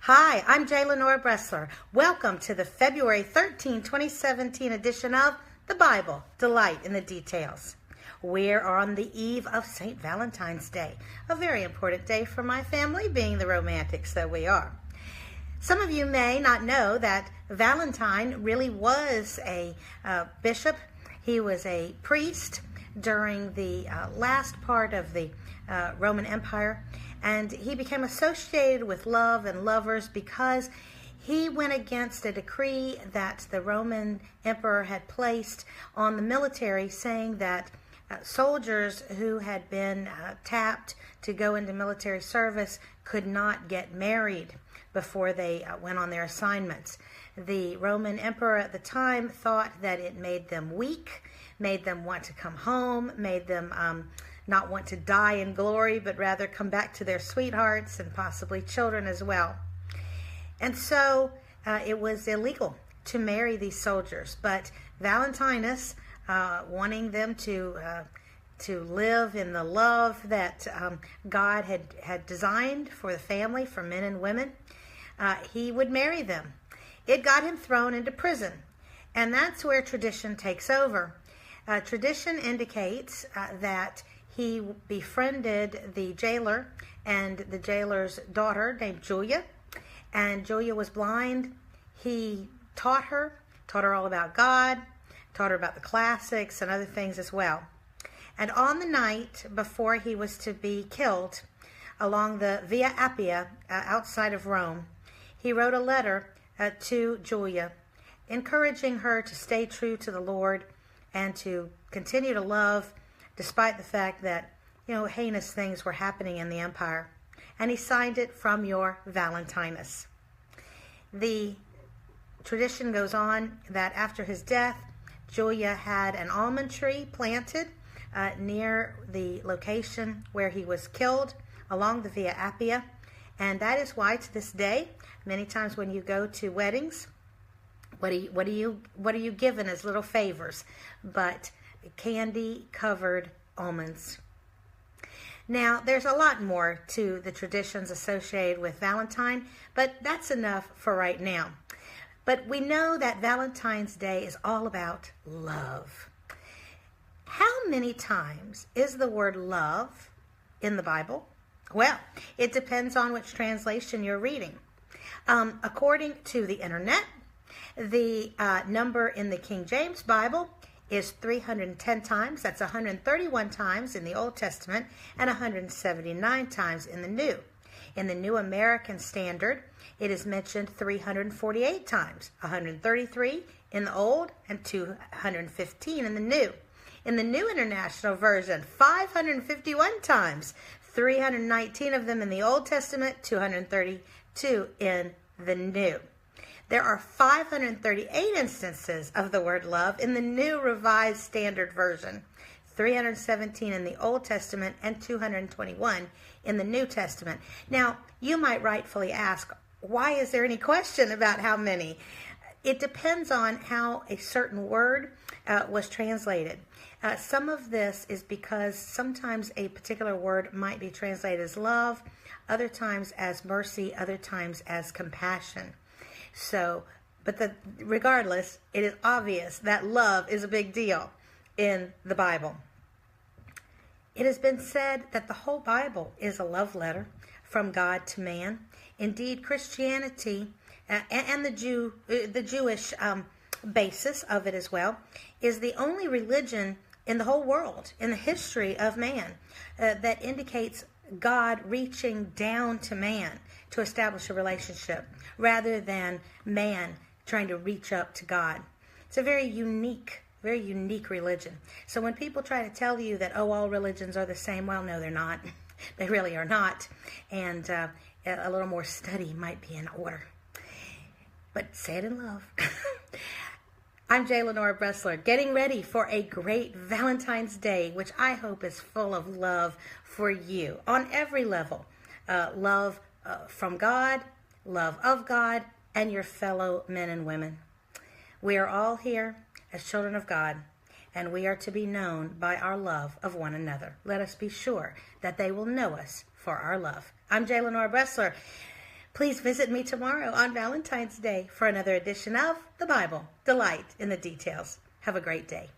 Hi, I'm Lenora Bresler. Welcome to the February 13, 2017 edition of The Bible, Delight in the Details. We're on the eve of St. Valentine's Day, a very important day for my family, being the romantics that we are. Some of you may not know that Valentine really was a bishop. He was a priest during the last part of the Roman Empire, and he became associated with love and lovers because he went against a decree that the Roman emperor had placed on the military, saying that soldiers who had been tapped to go into military service could not get married before they went on their assignments. The Roman emperor at the time thought that it made them weak, made them want to come home, made them not want to die in glory, but rather come back to their sweethearts and possibly children as well. And so it was illegal to marry these soldiers. But Valentinus, wanting them to live in the love that God had designed for the family, for men and women, he would marry them. It got him thrown into prison. And that's where tradition takes over. Tradition indicates that he befriended the jailer and the jailer's daughter named Julia. And Julia was blind. He taught her all about God, taught her about the classics and other things as well. And on the night before he was to be killed, along the Via Appia outside of Rome, he wrote a letter to Julia, encouraging her to stay true to the Lord and to continue to love despite the fact that, heinous things were happening in the empire. And he signed it, "From your Valentinus." The tradition goes on that after his death, Julia had an almond tree planted near the location where he was killed along the Via Appia. And that is why to this day, many times when you go to weddings, what are you given as little favors but candy covered almonds? Now, there's a lot more to the traditions associated with Valentine, but that's enough for right now. But we know that Valentine's Day is all about love. How many times is the word love in the Bible? Well, it depends on which translation you're reading. According to the internet, the number in the King James Bible is 310 times. That's 131 times in the Old Testament and 179 times in the New. In the New American Standard, it is mentioned 348 times, 133 in the Old and 215 in the New. In the New International Version, 551 times, 319 of them in the Old Testament, 232 in the New. There are 538 instances of the word love in the New Revised Standard Version, 317 in the Old Testament, and 221 in the New Testament. Now, you might rightfully ask, why is there any question about how many? It depends on how a certain word was translated. Some of this is because sometimes a particular word might be translated as love, other times as mercy, other times as compassion. Regardless, it is obvious that love is a big deal in the Bible. It has been said that the whole Bible is a love letter from God to man. Indeed, Christianity and the Jewish basis of it as well is the only religion in the whole world, in the history of man, that indicates God reaching down to man to establish a relationship rather than man trying to reach up to God. It's a very unique religion. So when people try to tell you that, all religions are the same, well, no, they're not. They really are not. And a little more study might be in order. But say it in love. I'm Lenora Bresler, getting ready for a great Valentine's Day, which I hope is full of love for you on every level. Love from God, love of God, and your fellow men and women. We are all here as children of God, and we are to be known by our love of one another. Let us be sure that they will know us for our love. I'm Lenora Bresler. Please visit me tomorrow on Valentine's Day for another edition of the Bible, Delight in the Details. Have a great day.